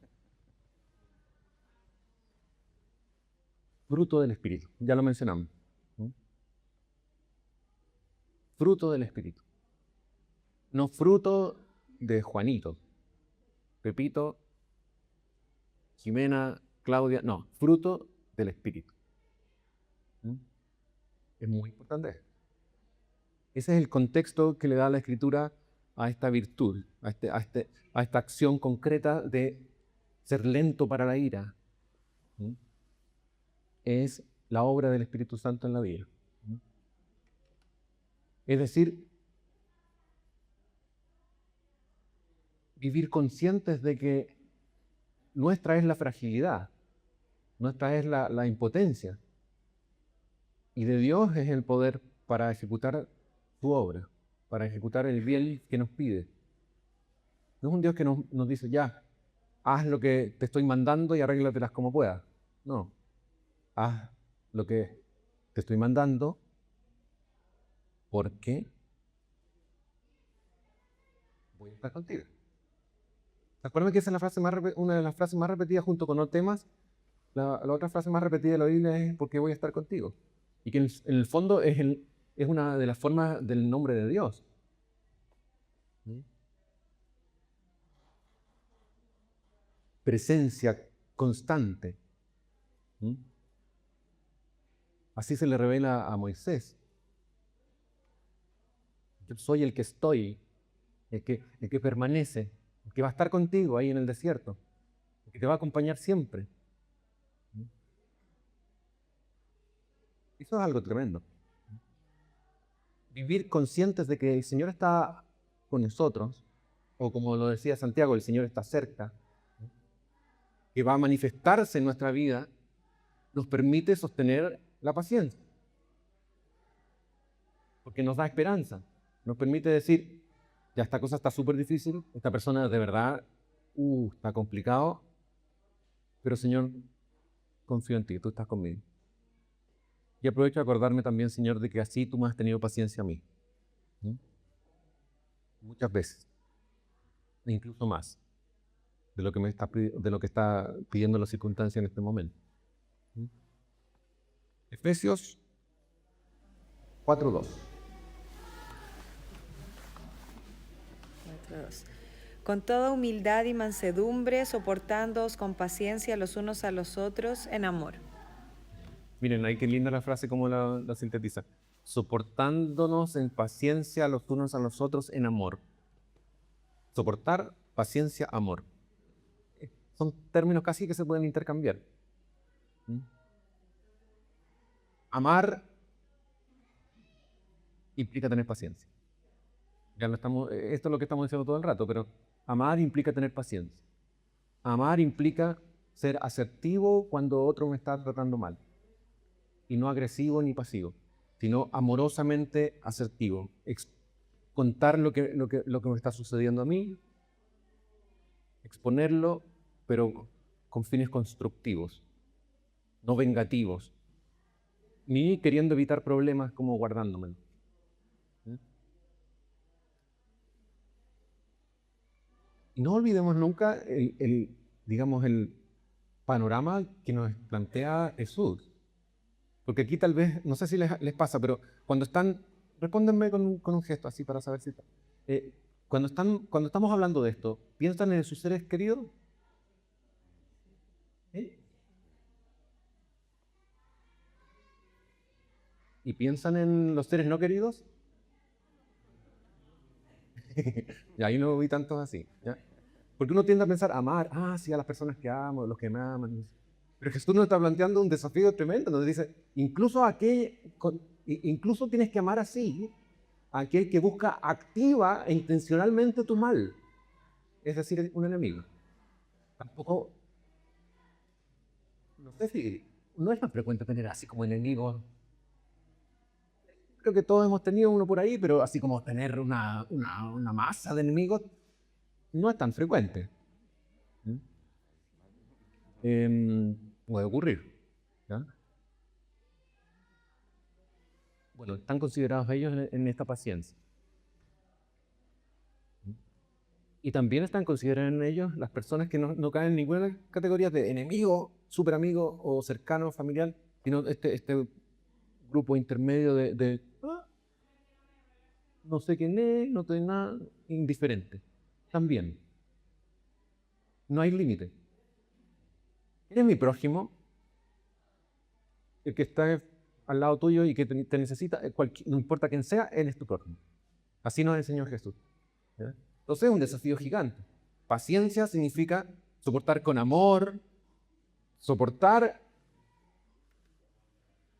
Fruto del Espíritu, ya lo mencionamos. Fruto del Espíritu. No fruto de Juanito, Pepito, Jimena, Claudia, no, fruto del Espíritu. Es muy importante. Ese es el contexto que le da la Escritura a esta virtud, a esta acción concreta de ser lento para la ira. Es la obra del Espíritu Santo en la vida. Es decir, vivir conscientes de que nuestra es la fragilidad, nuestra es la impotencia, y de Dios es el poder para ejecutar su obra, para ejecutar el bien que nos pide. No es un Dios que nos dice, ya, haz lo que te estoy mandando y arréglatelas como puedas. No, haz lo que te estoy mandando porque voy a estar contigo. Acuérdame que esa es la frase una de las frases más repetidas junto con no temas. La otra frase más repetida de la Biblia es porque voy a estar contigo. Y que en el fondo es una de las formas del nombre de Dios. Presencia constante. Así se le revela a Moisés. Yo soy el que estoy, el que permanece, el que va a estar contigo ahí en el desierto, el que te va a acompañar siempre. Eso es algo tremendo. Vivir conscientes de que el Señor está con nosotros, o como lo decía Santiago, el Señor está cerca, que va a manifestarse en nuestra vida, nos permite sostener la paciencia. Porque nos da esperanza. Nos permite decir, ya esta cosa está súper difícil, esta persona de verdad, está complicado, pero Señor, confío en ti, tú estás conmigo. Y aprovecho de acordarme también, Señor, de que así tú me has tenido paciencia a mí. Muchas veces. E incluso más de lo que está pidiendo la circunstancia en este momento. Efesios 4:2. Con toda humildad y mansedumbre, soportándoos con paciencia los unos a los otros en amor. Miren, ahí qué linda la frase como la sintetiza. soportándonos en paciencia los unos a los otros en amor. Soportar, paciencia, amor. Son términos casi que se pueden intercambiar. Amar implica tener paciencia. Esto es lo que estamos diciendo todo el rato, pero amar implica tener paciencia. Amar implica ser asertivo cuando otro me está tratando mal. Y no agresivo ni pasivo, sino amorosamente asertivo. Contar lo que me está sucediendo a mí, exponerlo, pero con fines constructivos, no vengativos, ni queriendo evitar problemas como guardándomelo. Y no olvidemos nunca digamos, el panorama que nos plantea Jesús. Porque aquí tal vez, no sé si les pasa, pero cuando están, respóndenme con un gesto así para saber si está. Cuando estamos hablando de esto, ¿piensan en sus seres queridos? ¿Y piensan en los seres no queridos? Y ahí no vi tantos así. ¿Ya? Porque uno tiende a pensar, amar, sí, a las personas que amo, los que me aman. Pero Jesús nos está planteando un desafío tremendo. Nos dice, incluso tienes que amar así a aquel que busca activa e intencionalmente tu mal. Es decir, un enemigo. Tampoco, no sé si, no es más frecuente tener así como enemigos. Creo que todos hemos tenido uno por ahí, pero así como tener una masa de enemigos no es tan frecuente. Puede ocurrir. ¿Ya? Bueno, están considerados ellos en esta paciencia. Y también están considerados en ellos las personas que no caen en ninguna categoría de enemigo, super amigo o cercano, familiar, sino este grupo intermedio de no sé quién es, no tengo nada, indiferente. También. No hay límite. ¿Quién es mi prójimo? El que está al lado tuyo y que te necesita, no importa quién sea, él es tu prójimo. Así nos enseñó Jesús. ¿Ya? Entonces es un desafío gigante. Paciencia significa soportar con amor, soportar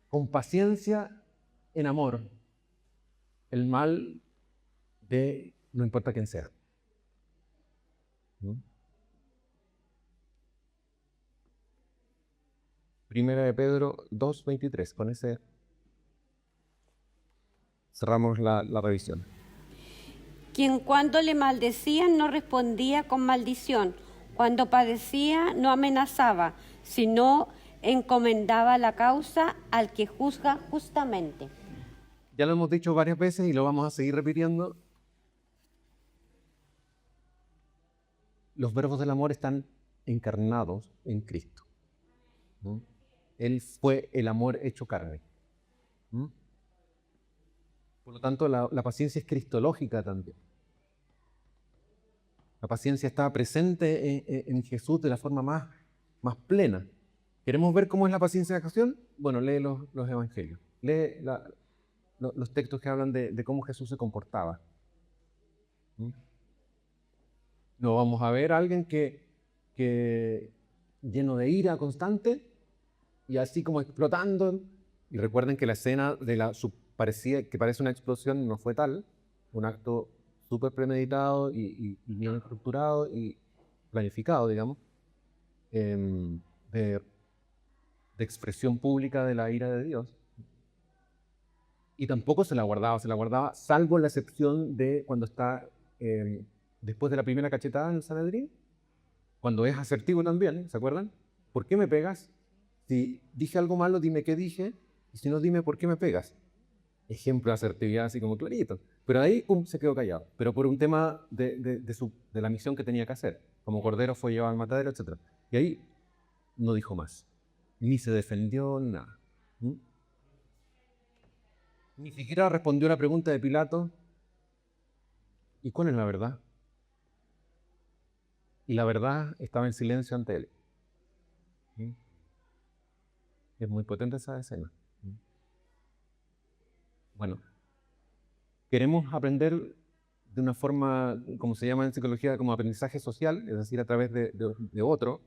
con paciencia en amor el mal de no importa quién sea. Primera de Pedro 2:23. Con ese cerramos la revisión. Quien cuando le maldecían no respondía con maldición, cuando padecía no amenazaba, sino encomendaba la causa al que juzga justamente. Ya lo hemos dicho varias veces y lo vamos a seguir repitiendo. Los verbos del amor están encarnados en Cristo. Él fue el amor hecho carne. Por lo tanto, la paciencia es cristológica también. La paciencia está presente en Jesús de la forma más plena. ¿Queremos ver cómo es la paciencia de acción? Bueno, lee los evangelios. Lee los textos que hablan de cómo Jesús se comportaba. No vamos a ver a alguien que lleno de ira constante y así como explotando. Y recuerden que la escena que parece una explosión no fue tal. Un acto súper premeditado y bien estructurado y planificado, digamos, de expresión pública de la ira de Dios. Y tampoco se la guardaba, salvo la excepción de cuando está después de la primera cachetada en el Sanedrín, cuando es asertivo también, ¿se acuerdan? ¿Por qué me pegas? Si dije algo malo, dime qué dije, y si no, dime por qué me pegas. Ejemplo de asertividad así como clarito. Pero ahí se quedó callado, pero por un tema de la misión que tenía que hacer. Como cordero fue llevado al matadero, etc. Y ahí no dijo más, ni se defendió, nada. Ni siquiera respondió a la pregunta de Pilato, ¿y cuál es la verdad? Y la verdad estaba en silencio ante él. Es muy potente esa escena. Bueno, queremos aprender de una forma, como se llama en psicología, como aprendizaje social, es decir, a través de otro,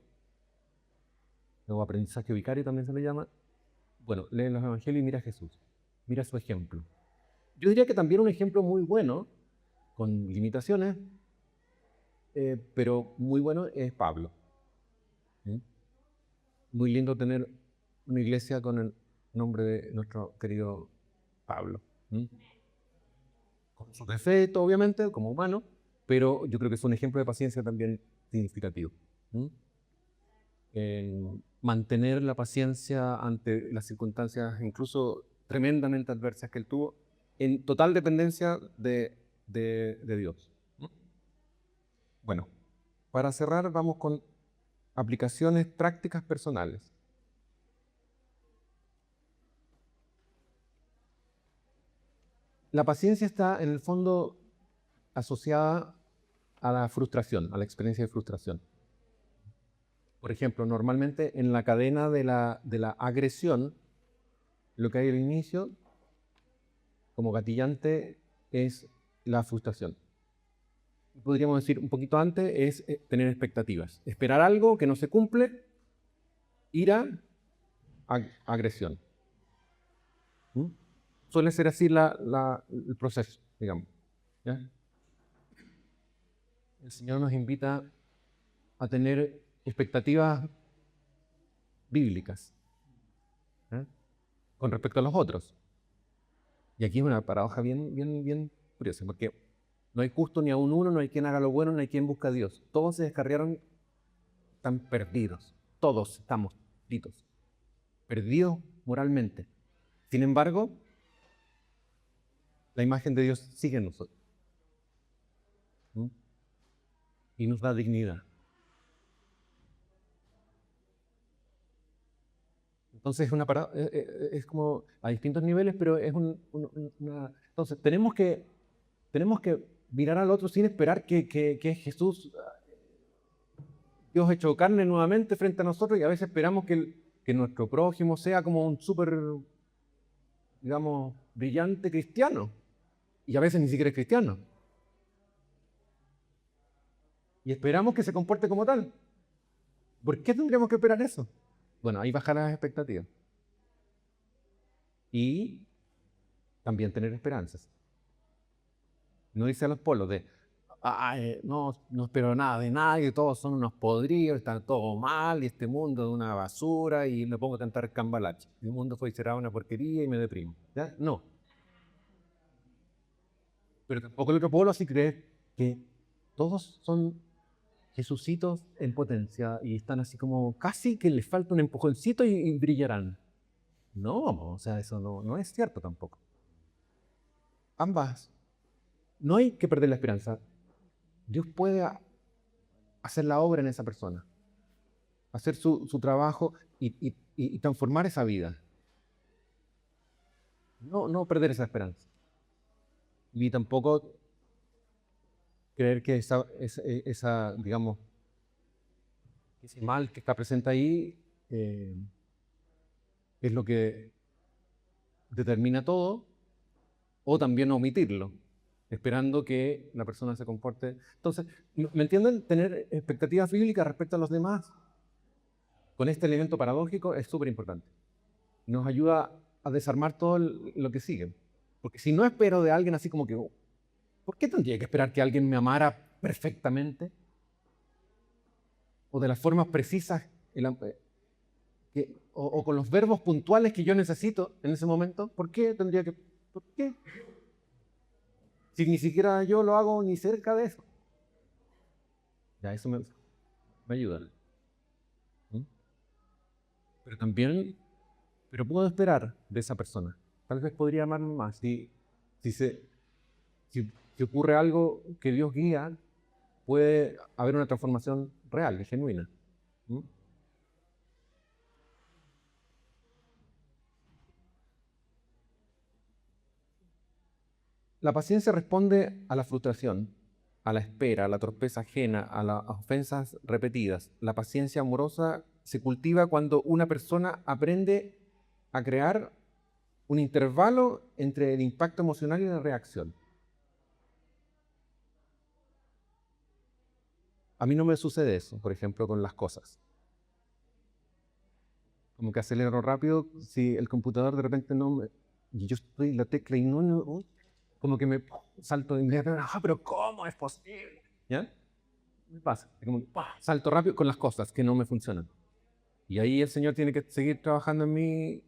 o aprendizaje vicario también se le llama. Bueno, lee los evangelios y mira a Jesús, mira su ejemplo. Yo diría que también un ejemplo muy bueno, con limitaciones, pero muy bueno, es Pablo. ¿Sí? Muy lindo tener una iglesia con el nombre de nuestro querido Pablo. ¿Sí? Con sus defectos, obviamente, como humano, pero yo creo que es un ejemplo de paciencia también significativo. ¿Sí? Mantener la paciencia ante las circunstancias incluso tremendamente adversas que él tuvo, en total dependencia de Dios. Bueno, para cerrar vamos con aplicaciones prácticas personales. La paciencia está en el fondo asociada a la frustración, a la experiencia de frustración. Por ejemplo, normalmente en la cadena de la agresión, lo que hay al inicio, como gatillante, es la frustración. Podríamos decir un poquito antes, es tener expectativas. Esperar algo que no se cumple, ira, agresión. ¿Mm? Suele ser así el proceso, digamos. ¿Ya? El Señor nos invita a tener expectativas bíblicas, ¿eh? Con respecto a los otros. Y aquí es una paradoja bien curiosa, porque no hay justo ni aún uno, no hay quien haga lo bueno, no hay quien busca a Dios. Todos se descarriaron, están perdidos. Todos estamos perdidos moralmente. Sin embargo, la imagen de Dios sigue en nosotros. ¿Mm? Y nos da dignidad. Entonces es como a distintos niveles, pero es una... Entonces tenemos que mirar al otro sin esperar que Jesús, Dios hecho carne nuevamente frente a nosotros, y a veces esperamos que nuestro prójimo sea como un súper, digamos, brillante cristiano, y a veces ni siquiera es cristiano. Y esperamos que se comporte como tal. ¿Por qué tendríamos que esperar eso? Bueno, ahí bajar las expectativas. Y también tener esperanzas. No irse a los polos de, no espero nada de nadie, todos son unos podridos, están todos mal, y este mundo es una basura, y me pongo a cantar cambalache. El mundo fue y será una porquería y me deprimo. ¿Ya? No. Pero tampoco el otro polo así creer que todos son Jesucitos en potencia y están así como casi que les falta un empujoncito y brillarán. No, o sea, eso no es cierto tampoco. Ambas. No hay que perder la esperanza. Dios puede hacer la obra en esa persona, hacer su trabajo y transformar esa vida. No perder esa esperanza. Ni tampoco creer que esa digamos, ese mal que está presente ahí es lo que determina todo, o también omitirlo, esperando que la persona se comporte. Entonces, ¿me entienden? Tener expectativas bíblicas respecto a los demás con este elemento paradójico es súper importante. Nos ayuda a desarmar todo lo que sigue. Porque si no espero de alguien así como que, ¿por qué tendría que esperar que alguien me amara perfectamente? O de las formas precisas, o con los verbos puntuales que yo necesito en ese momento. ¿Por qué tendría que...? ¿Por qué? Si ni siquiera yo lo hago ni cerca de eso. Ya, eso me ayuda. ¿Mm? Pero también, puedo esperar de esa persona. Tal vez podría amarme más. Si ocurre algo que Dios guía, puede haber una transformación real, genuina. ¿Mm? La paciencia responde a la frustración, a la espera, a la torpeza ajena, a las ofensas repetidas. La paciencia amorosa se cultiva cuando una persona aprende a crear un intervalo entre el impacto emocional y la reacción. A mí no me sucede eso, por ejemplo, con las cosas. Como que acelero rápido, si el computador de repente no me... Y yo estoy en la tecla y no, como que me salto de inmediato, pero ¿cómo es posible? ¿Ya? Me pasa, como salto rápido con las cosas que no me funcionan. Y ahí el Señor tiene que seguir trabajando en mí,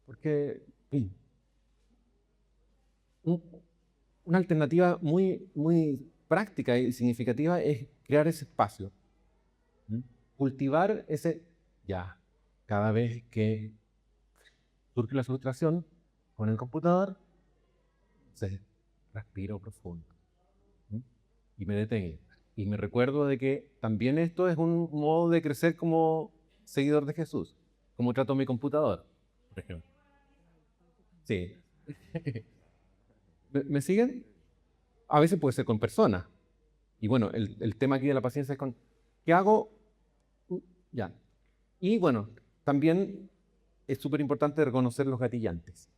porque una alternativa muy práctica y significativa es crear ese espacio. Cultivar ese, cada vez que surge la frustración con el computador, respiro profundo y me detengo. Y me recuerdo de que también esto es un modo de crecer como seguidor de Jesús, como trato mi computador, por ejemplo. Sí. ¿Me siguen? A veces puede ser con personas. Y bueno, el tema aquí de la paciencia es con, ¿qué hago? Ya. Y bueno, también es súper importante reconocer los gatillantes.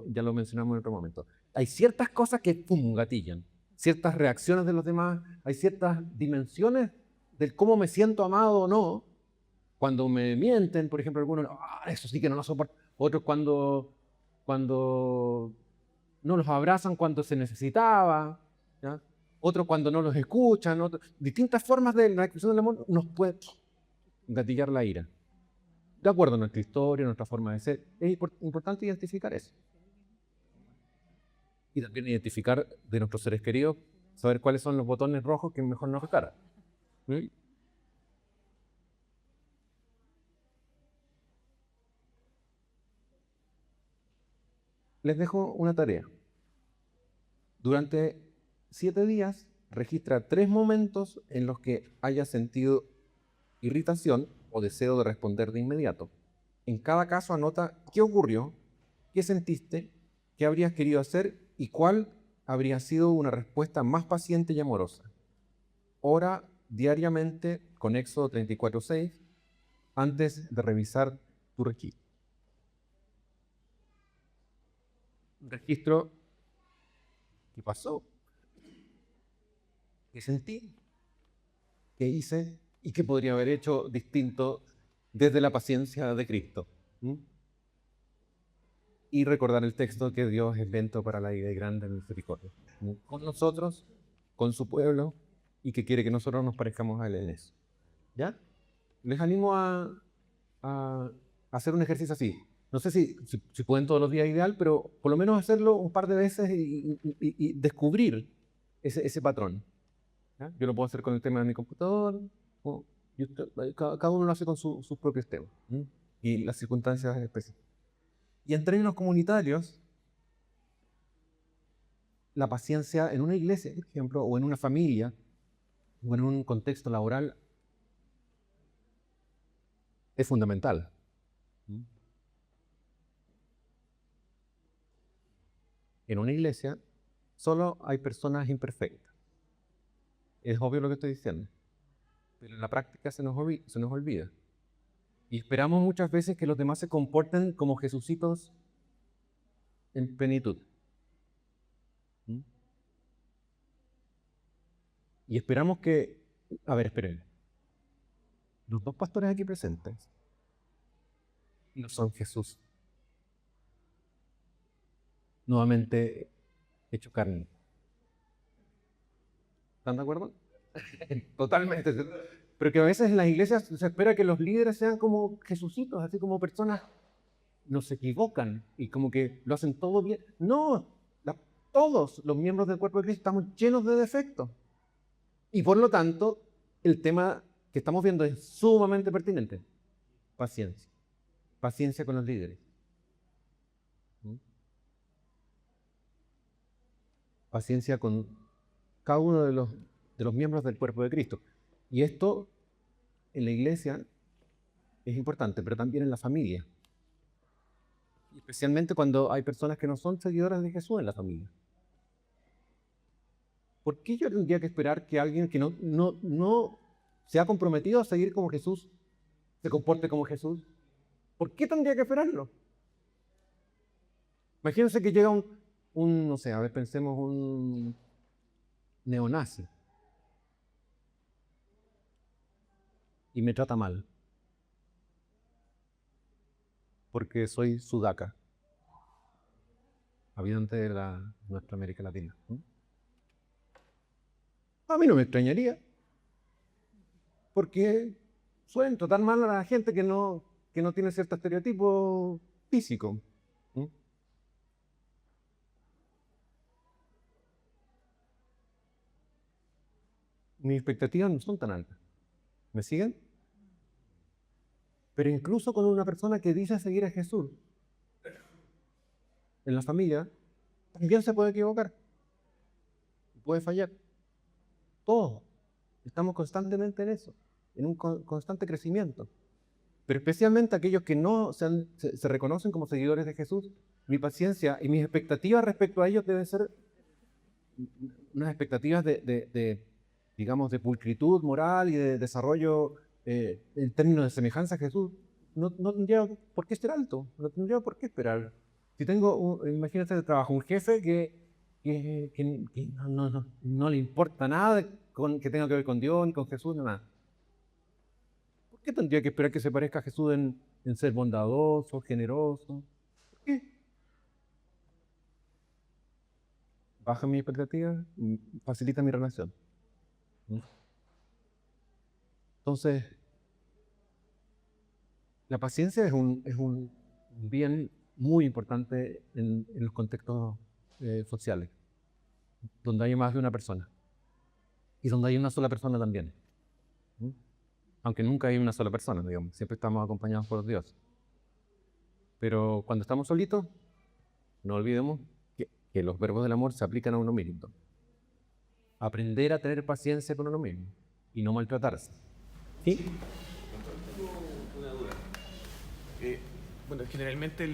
Ya lo mencionamos en otro momento. Hay ciertas cosas que, ¡pum!, gatillan. Ciertas reacciones de los demás. Hay ciertas dimensiones del cómo me siento amado o no. Cuando me mienten, por ejemplo, algunos, eso sí que no lo soporto. Otros cuando no los abrazan cuando se necesitaba, ¿ya? Otros cuando no los escuchan. Distintas formas de la expresión del amor nos puede gatillar la ira. De acuerdo a nuestra historia, nuestra forma de ser. Es importante identificar eso. Y también identificar de nuestros seres queridos, saber cuáles son los botones rojos que mejor nos tocar. ¿Sí? Les dejo una tarea. Durante 7 días, registra 3 momentos en los que hayas sentido irritación o deseo de responder de inmediato. En cada caso anota qué ocurrió, qué sentiste, qué habrías querido hacer y cuál habría sido una respuesta más paciente y amorosa. Ora diariamente con Éxodo 34:6 antes de revisar tu registro. Un registro, ¿qué pasó? ¿Qué sentí? ¿Qué hice? ¿Y qué podría haber hecho distinto desde la paciencia de Cristo? Y recordar el texto que Dios es lento para la ira y grande en misericordia. Con nosotros, con su pueblo, y que quiere que nosotros nos parezcamos a Él en eso. ¿Ya? Les animo a hacer un ejercicio así. No sé si pueden todos los días ideal, pero por lo menos hacerlo un par de veces y descubrir ese patrón. ¿Ya? Yo lo puedo hacer con el tema de mi computador, cada uno lo hace con sus propios temas y las circunstancias específicas. Y en términos comunitarios, la paciencia en una iglesia, por ejemplo, o en una familia, o en un contexto laboral, es fundamental. En una iglesia solo hay personas imperfectas. Es obvio lo que estoy diciendo, pero en la práctica se nos olvida. Y esperamos muchas veces que los demás se comporten como Jesucitos en plenitud. Y esperamos que... A ver, esperen. Los 2 pastores aquí presentes no son Jesús. Nuevamente hecho carne. ¿Están de acuerdo? Totalmente. Pero que a veces en las iglesias se espera que los líderes sean como Jesucitos, así como personas no se equivocan y como que lo hacen todo bien. No, todos los miembros del cuerpo de Cristo estamos llenos de defectos. Y por lo tanto, el tema que estamos viendo es sumamente pertinente. Paciencia. Paciencia con los líderes. Paciencia con cada uno de los miembros del cuerpo de Cristo. Y esto en la iglesia es importante, pero también en la familia. Especialmente cuando hay personas que no son seguidoras de Jesús en la familia. ¿Por qué yo tendría que esperar que alguien que no se ha comprometido a seguir como Jesús se comporte como Jesús? ¿Por qué tendría que esperarlo? Imagínense que llega no sé, a ver, pensemos un neonazi y me trata mal porque soy sudaca, habitante de nuestra América Latina. A mí no me extrañaría, porque suelen tratar mal a la gente que no tiene cierto estereotipo físico. Mis expectativas no son tan altas. ¿Me siguen? Pero incluso con una persona que dice seguir a Jesús, en la familia, también se puede equivocar. Puede fallar. Todos. Estamos constantemente en eso, en un constante crecimiento. Pero especialmente aquellos que no se reconocen como seguidores de Jesús, mi paciencia y mis expectativas respecto a ellos deben ser unas expectativas digamos, de pulcritud moral y de desarrollo en términos de semejanza a Jesús. No tendría por qué ser alto, no tendría por qué esperar. Si tengo, imagínate de trabajo, un jefe que no le importa nada que tenga que ver con Dios, ni con Jesús, ni nada. ¿Por qué tendría que esperar que se parezca a Jesús en ser bondadoso, generoso? ¿Por qué? Baja mi expectativa, facilita mi relación. Entonces, la paciencia es un bien muy importante en los contextos sociales, donde hay más de una persona y donde hay una sola persona también. Aunque nunca hay una sola persona, digamos, siempre estamos acompañados por Dios. Pero cuando estamos solitos, no olvidemos que los verbos del amor se aplican a uno mismo. Aprender a tener paciencia con uno mismo y no maltratarse. ¿Sí? Tengo una duda. Bueno, generalmente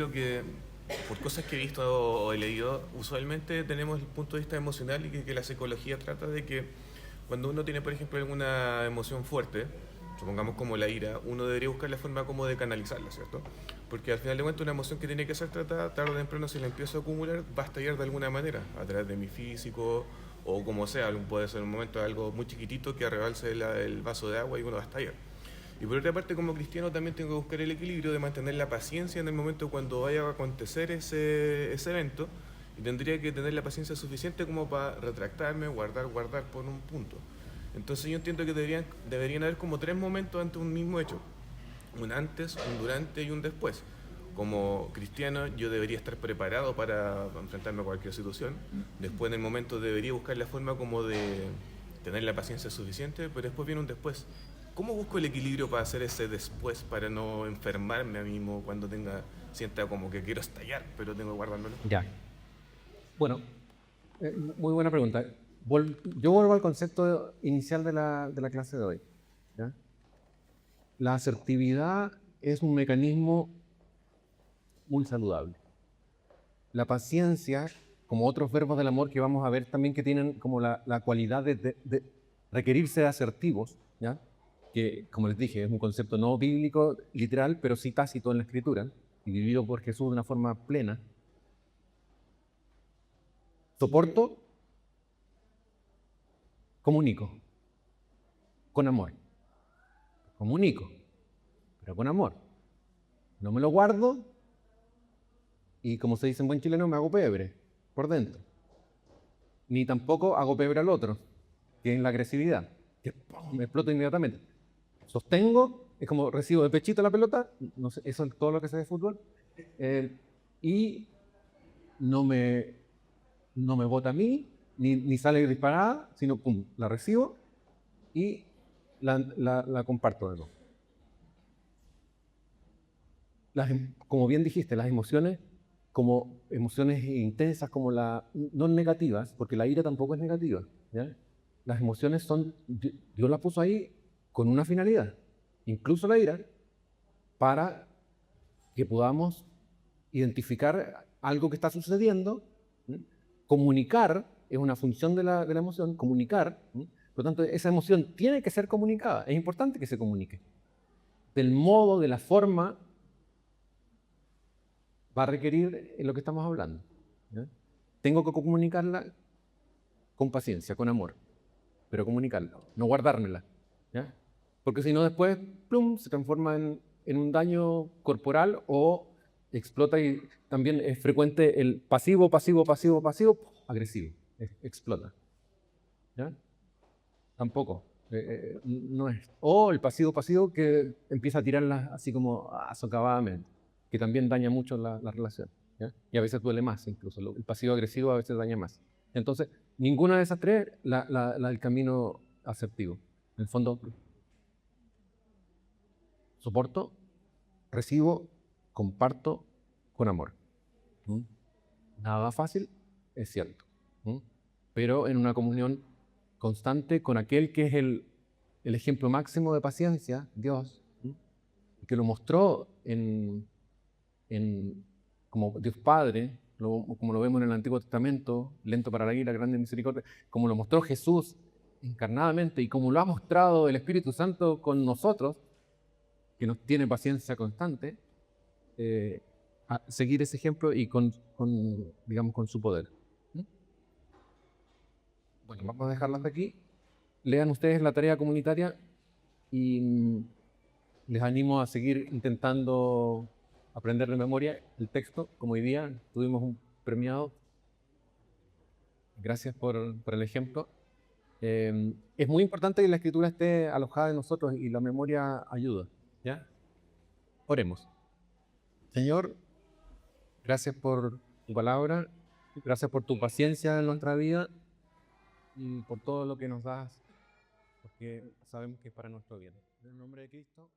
por cosas que he visto o he leído, usualmente tenemos el punto de vista emocional y que la psicología trata de que cuando uno tiene, por ejemplo, alguna emoción fuerte, supongamos como la ira, uno debería buscar la forma como de canalizarla, ¿cierto? Porque al final de cuentas una emoción que tiene que ser tratada, tarde o temprano, si la empiezo a acumular, va a estallar de alguna manera, a través de mi físico o como sea, puede ser un momento de algo muy chiquitito que arrebalse el vaso de agua y uno va a estallar. Y por otra parte, como cristiano también tengo que buscar el equilibrio de mantener la paciencia en el momento cuando vaya a acontecer ese evento, y tendría que tener la paciencia suficiente como para retractarme, guardar por un punto. Entonces yo entiendo que deberían haber como 3 momentos ante un mismo hecho: un antes, un durante y un después. Como cristiano yo debería estar preparado para enfrentarme a cualquier situación. Después, en el momento, debería buscar la forma como de tener la paciencia suficiente, pero después viene un después. ¿Cómo busco el equilibrio para hacer ese después, para no enfermarme a mí mismo cuando sienta como que quiero estallar, pero tengo que guardármelo? Ya. Bueno, muy buena pregunta. Yo vuelvo al concepto inicial de la clase de hoy. ¿Ya? La asertividad es un mecanismo muy saludable. La paciencia, como otros verbos del amor que vamos a ver también, que tienen como la cualidad de requerirse de asertivos, ¿ya? Que, como les dije, es un concepto no bíblico literal, pero sí tácito en la Escritura y vivido por Jesús de una forma plena. Soporto, comunico, con amor. Comunico, pero con amor. No me lo guardo y, como se dice en buen chileno, me hago pebre por dentro. Ni tampoco hago pebre al otro, que es la agresividad, que ¡pum!, me explota inmediatamente. Sostengo, es como recibo de pechito la pelota, no sé, eso es todo lo que sé de fútbol, y no me bota a mí, ni sale disparada, sino pum, la recibo y la comparto de nuevo. Como bien dijiste, las emociones, como emociones intensas, como no negativas, porque la ira tampoco es negativa, ¿ya? Las emociones Dios las puso ahí con una finalidad, incluso la ira, para que podamos identificar algo que está sucediendo. Comunicar es una función de la emoción, comunicar. Por lo tanto, esa emoción tiene que ser comunicada, es importante que se comunique. Del modo, de la forma, va a requerir lo que estamos hablando. ¿Ya? Tengo que comunicarla con paciencia, con amor, pero comunicarla, no guardármela. ¿Ya? Porque si no después, plum, se transforma en un daño corporal o explota, y también es frecuente el pasivo, agresivo, explota. ¿Ya? Tampoco, no es. O el pasivo que empieza a tirarla así como socavadamente, que también daña mucho la relación. ¿Ya? Y a veces duele más incluso, el pasivo agresivo a veces daña más. Entonces, ninguna de esas tres el camino asertivo. En el fondo, soporto, recibo, comparto con amor. Nada fácil, es cierto. Pero en una comunión constante con aquel que es el ejemplo máximo de paciencia, Dios, que lo mostró como Dios Padre, como lo vemos en el Antiguo Testamento, lento para la ira, grande en misericordia, como lo mostró Jesús encarnadamente y como lo ha mostrado el Espíritu Santo con nosotros, que nos tiene paciencia constante, a seguir ese ejemplo y digamos, con su poder. Bueno, vamos a dejarlo hasta aquí. Lean ustedes la tarea comunitaria y les animo a seguir intentando aprender de memoria el texto, como hoy día tuvimos un premiado. Gracias por el ejemplo. Es muy importante que la escritura esté alojada en nosotros y la memoria ayuda. ¿Ya? Oremos. Señor, gracias por tu palabra, gracias por tu paciencia en nuestra vida y por todo lo que nos das, porque sabemos que es para nuestro bien. En el nombre de Cristo.